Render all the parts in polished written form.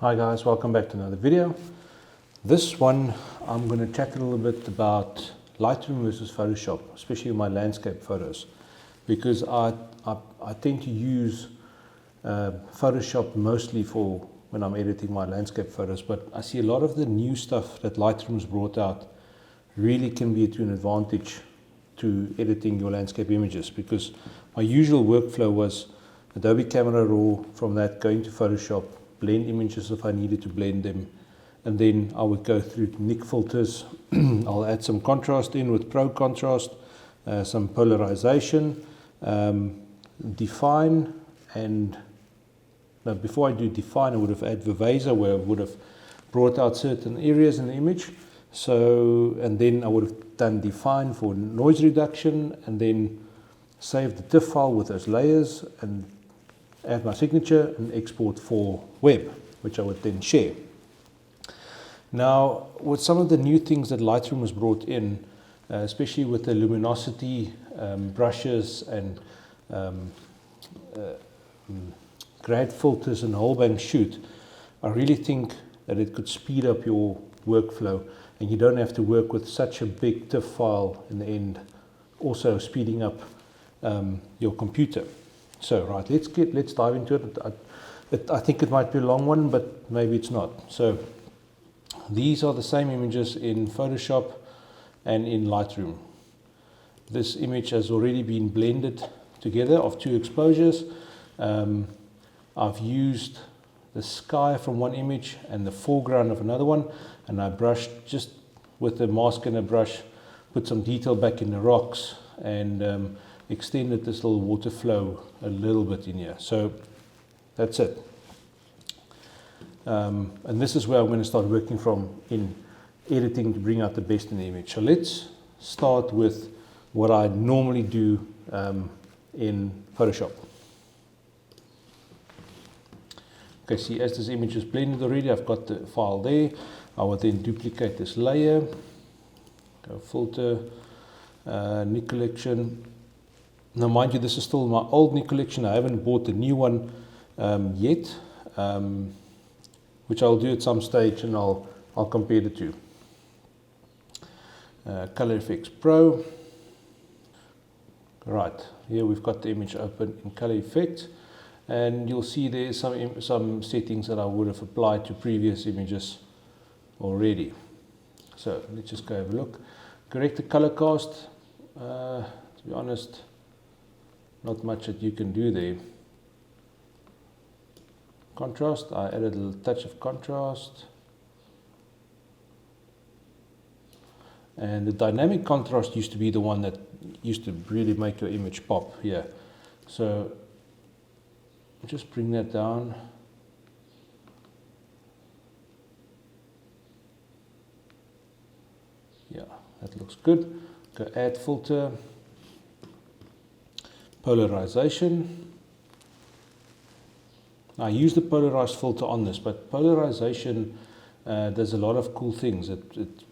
Hi guys, welcome back to another video. This one I'm going to chat a little bit about Lightroom versus Photoshop, especially my landscape photos, because I tend to use Photoshop mostly for when I'm editing my landscape photos, but I see a lot of the new stuff that Lightroom's brought out really can be to an advantage to editing your landscape images, because my usual workflow was Adobe Camera Raw, from that going to Photoshop, blend images if I needed to blend them, and then I would go through Nik filters. I'll add some contrast in with Pro Contrast, some Polarization, define, and now before I do define I would have added Visor, where I would have brought out certain areas in the image. So, and then I would have done define for noise reduction, and then save the TIFF file with those layers and add my signature and export for web, which I would then share. Now, with some of the new things that Lightroom has brought in, especially with the luminosity brushes and grad filters and whole bang shoot, I really think that it could speed up your workflow, and you don't have to work with such a big TIFF file in the end, also speeding up your computer. So right, let's dive into it. I think it might be a long one, but maybe it's not. So these are the same images in Photoshop and in Lightroom. This image has already been blended together of two exposures. I've used the sky from one image and the foreground of another one, and I brushed just with a mask and a brush, put some detail back in the rocks, and extended this little water flow a little bit in here. So that's it. And this is where I'm going to start working from in editing to bring out the best in the image. So let's start with what I normally do in Photoshop. Okay, see, as this image is blended already, I've got the file there. I will then duplicate this layer, go filter, Nik collection. Now mind you, this is still my old Nik collection. I haven't bought the new one yet, which I'll do at some stage, and I'll compare the two. Color Effects Pro. Right, here we've got the image open in Color Effects, and you'll see there's some settings that I would have applied to previous images already. So let's just go have a look. Correct the color cast. To be honest, not much that you can do there. Contrast, I added a little touch of contrast. And the dynamic contrast used to be the one that used to really make your image pop here. So just bring that down. Yeah, that looks good. Go add filter. Polarization. Now, I use the polarized filter on this, but polarization does a lot of cool things. It's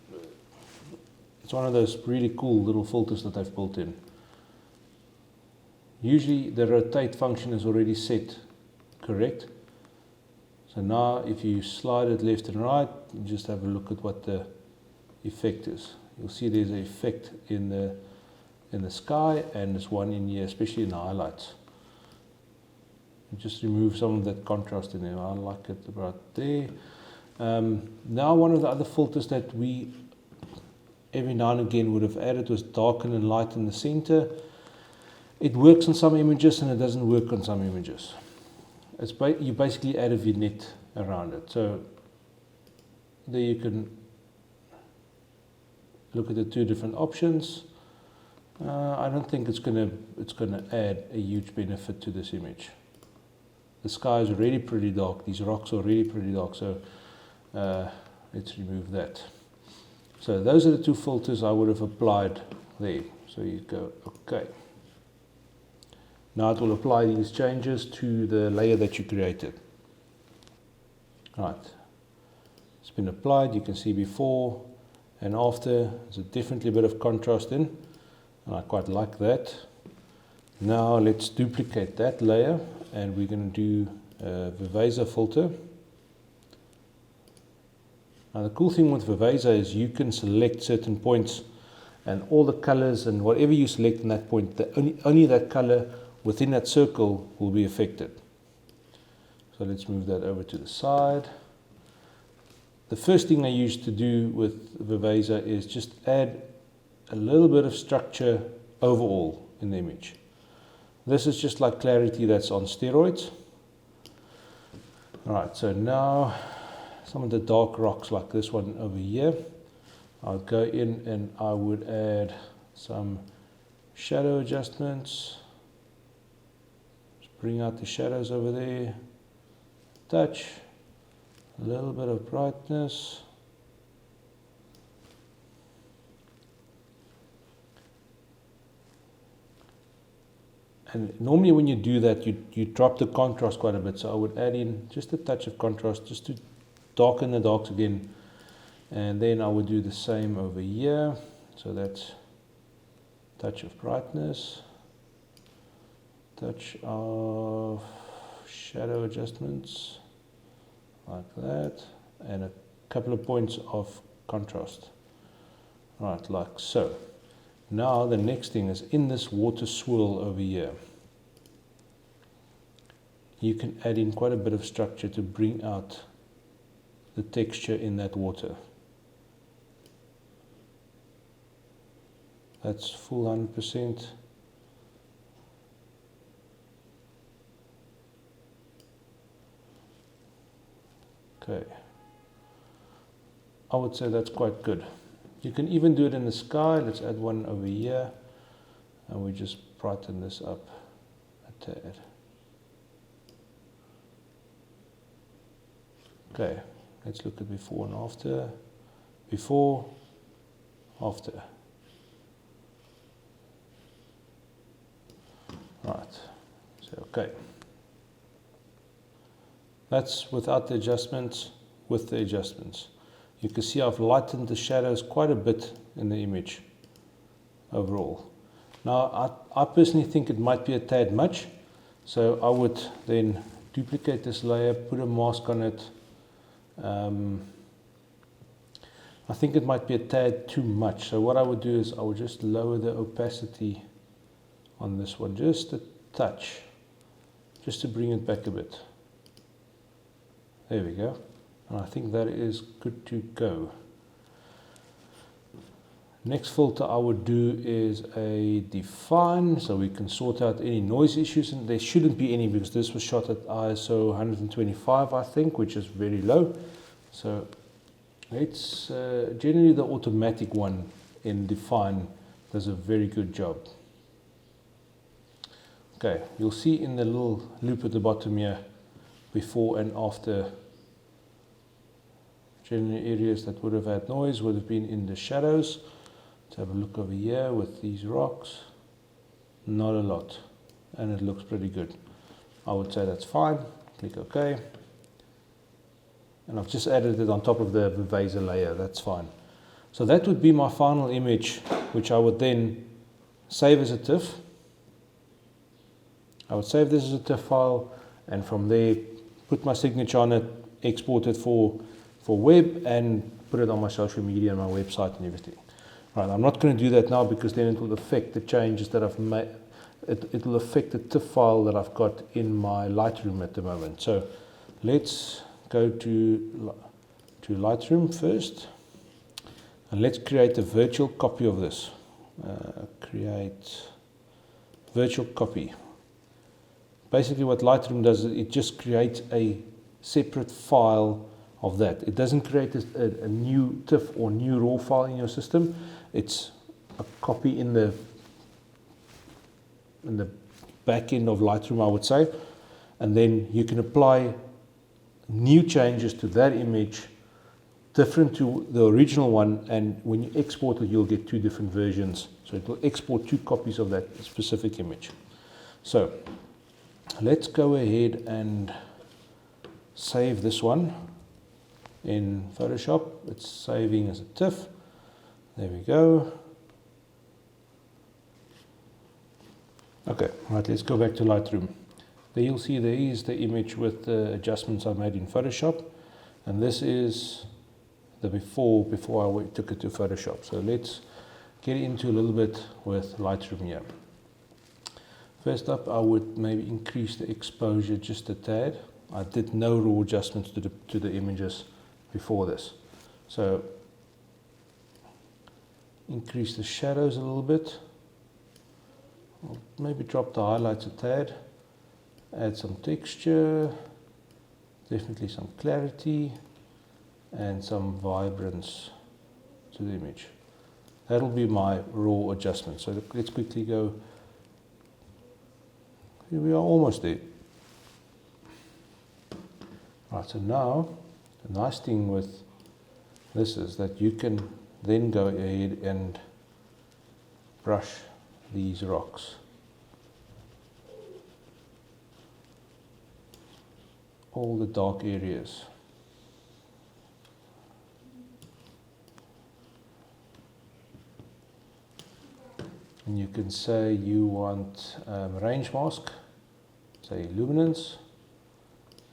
one of those really cool little filters that I've built in. Usually the rotate function is already set correct. So now if you slide it left and right, you just have a look at what the effect is. You'll see there's an effect in the sky, and there's one in here, especially in the highlights. Just remove some of that contrast in there. I like it about there. Now, one of the other filters that we every now and again would have added was darken and lighten the center. It works on some images and it doesn't work on some images. You basically add a vignette around it. So there you can look at the two different options. I don't think it's gonna add a huge benefit to this image. The sky is already pretty dark. These rocks are already pretty dark. So let's remove that. So those are the two filters I would have applied there. So you go, okay. Now it will apply these changes to the layer that you created. Right. It's been applied. You can see before and after. There's definitely a bit of contrast in, and I quite like that. Now let's duplicate that layer, and we're going to do the Visor filter. Now the cool thing with Visor is you can select certain points and all the colors and whatever you select in that point, only that color within that circle will be affected. So let's move that over to the side. The first thing I used to do with Visor is just add a little bit of structure overall in the image. This is just like clarity that's on steroids. Alright, so now some of the dark rocks like this one over here, I'll go in and I would add some shadow adjustments. Just bring out the shadows over there, touch, a little bit of brightness. And normally when you do that, you drop the contrast quite a bit. So I would add in just a touch of contrast just to darken the darks again. And then I would do the same over here. So that's touch of brightness, touch of shadow adjustments, like that, and a couple of points of contrast. Right, like so. Now the next thing is in this water swirl over here, you can add in quite a bit of structure to bring out the texture in that water. That's full 100%. Okay. I would say that's quite good. You can even do it in the sky. Let's add one over here. And we just brighten this up a tad. Okay, let's look at before and after. Before, after. Right, so okay. That's without the adjustments, with the adjustments. You can see I've lightened the shadows quite a bit in the image overall. Now I personally think it might be a tad much, so I would then duplicate this layer, put a mask on it. I think it might be a tad too much, so what I would do is I would just lower the opacity on this one, just a touch, just to bring it back a bit. There we go. And I think that is good to go. Next filter I would do is a define, so we can sort out any noise issues, and there shouldn't be any because this was shot at ISO 125 I think, which is very low. So it's generally the automatic one in define does a very good job. Okay, you'll see in the little loop at the bottom here, before and after. Generally areas that would have had noise would have been in the shadows. Let's have a look over here with these rocks. Not a lot, and it looks pretty good. I would say that's fine. Click OK. And I've just added it on top of the Visor layer, that's fine. So that would be my final image, which I would then save as a TIFF. I would save this as a TIFF file, and from there put my signature on it, export it for web, and put it on my social media and my website and everything. Right, I'm not going to do that now because then it will affect the changes that I've made. It will affect the TIFF file that I've got in my Lightroom at the moment. So let's go to Lightroom first, and let's create a virtual copy of this. Create virtual copy. Basically what Lightroom does is it just creates a separate file of that. It doesn't create a new TIFF or new RAW file in your system. It's a copy in the back end of Lightroom, I would say, and then you can apply new changes to that image different to the original one, and when you export it you'll get two different versions, so it will export two copies of that specific image. So let's go ahead and save this one in Photoshop. It's saving as a TIFF. There we go. Okay, right, let's go back to Lightroom. There you'll see there is the image with the adjustments I made in Photoshop, and this is the before I took it to Photoshop. So let's get into a little bit with Lightroom here. First up, I would maybe increase the exposure just a tad. I did no raw adjustments to the images before this. So increase the shadows a little bit. I'll maybe drop the highlights a tad. Add some texture, definitely some clarity, and some vibrance to the image. That'll be my raw adjustment. So let's quickly go. Here we are, almost there. Right, so now the nice thing with this is that you can then go ahead and brush these rocks. All the dark areas. And you can say you want range mask, say luminance,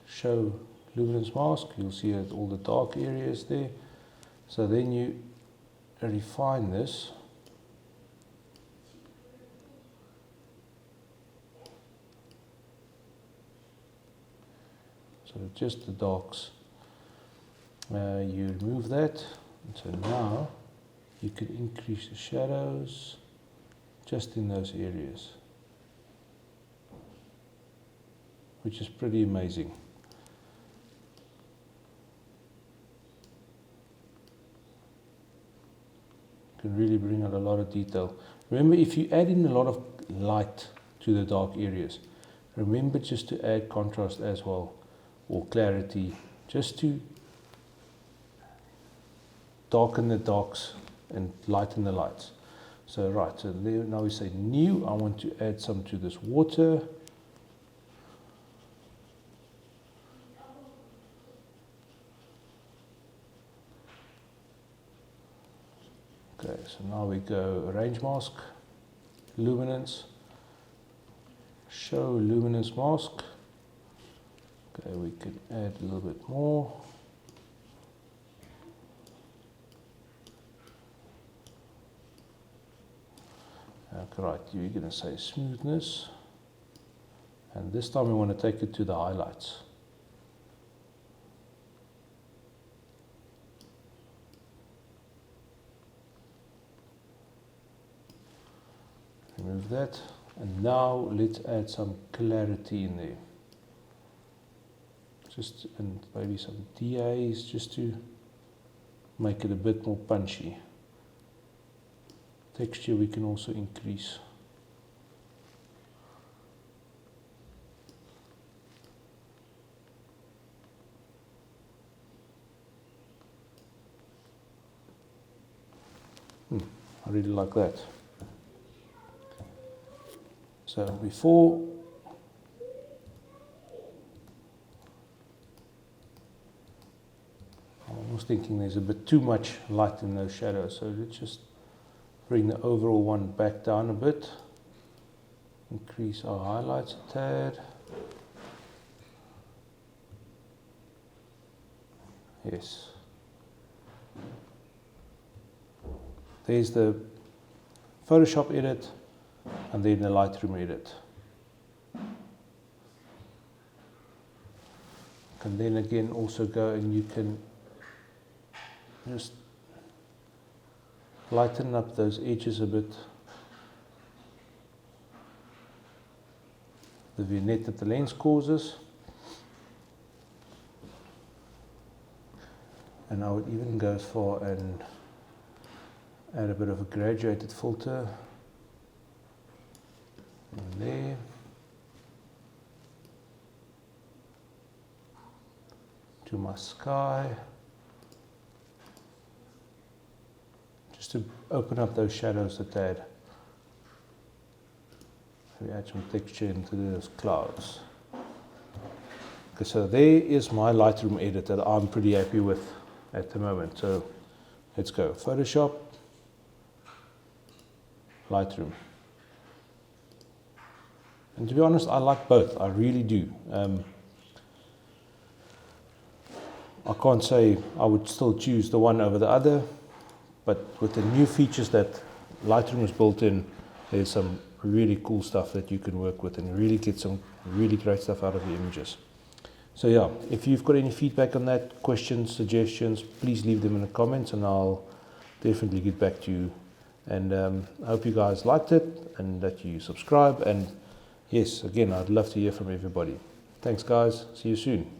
show luminance mask, you'll see that all the dark areas there. So then you refine this. So just the darks, you remove that, and so now you can increase the shadows just in those areas, which is pretty amazing. You can really bring out a lot of detail. Remember, if you add in a lot of light to the dark areas, remember just to add contrast as well, or clarity, just to darken the darks and lighten the lights. So right, so there, now we say new, I want to add some to this water. Okay, so now we go range mask, luminance, show luminance mask. Okay, we can add a little bit more. Okay, right, you're going to say smoothness. And this time we want to take it to the highlights. Remove that. And now let's add some clarity in there. Just, and maybe some DAs just to make it a bit more punchy. Texture we can also increase. I really like that. So before I was thinking there's a bit too much light in those shadows, so let's just bring the overall one back down a bit. Increase our highlights a tad. Yes. There's the Photoshop edit and then the Lightroom edit. And then again also go and you can just lighten up those edges a bit. The vignette that the lens causes. And I would even go as far and add a bit of a graduated filter in there. To my sky. Just to open up those shadows a tad. We add some texture into those clouds. Okay, so there is my Lightroom edit that I'm pretty happy with at the moment. So let's go. Photoshop, Lightroom. And to be honest, I like both. I really do. I can't say I would still choose the one over the other, but with the new features that Lightroom has built in, there's some really cool stuff that you can work with and really get some really great stuff out of the images. So yeah, if you've got any feedback on that, questions, suggestions, please leave them in the comments and I'll definitely get back to you. And I hope you guys liked it and that you subscribe. And yes, again, I'd love to hear from everybody. Thanks guys, see you soon.